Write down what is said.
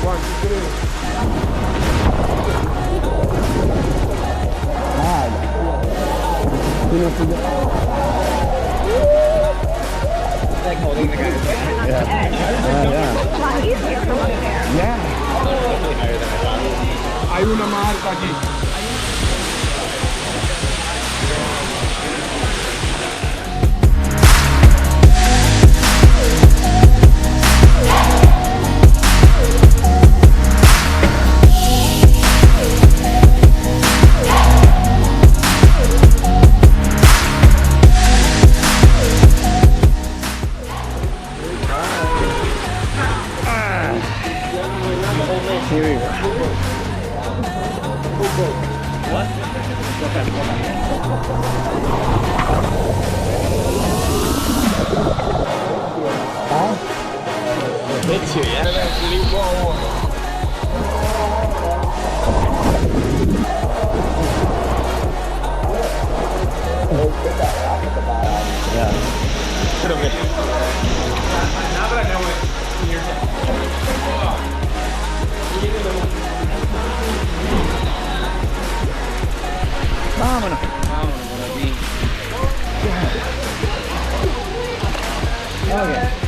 One, two, three. Like holding the guy's back. It's a lot easier from up there. Definitely higher than I thought. Hay una marca aquí. Here we go. What? Hits you, yeah? Yeah. Should have been. Now that I know it, here's it. Vámonos. Vámonos por aquí. Okay.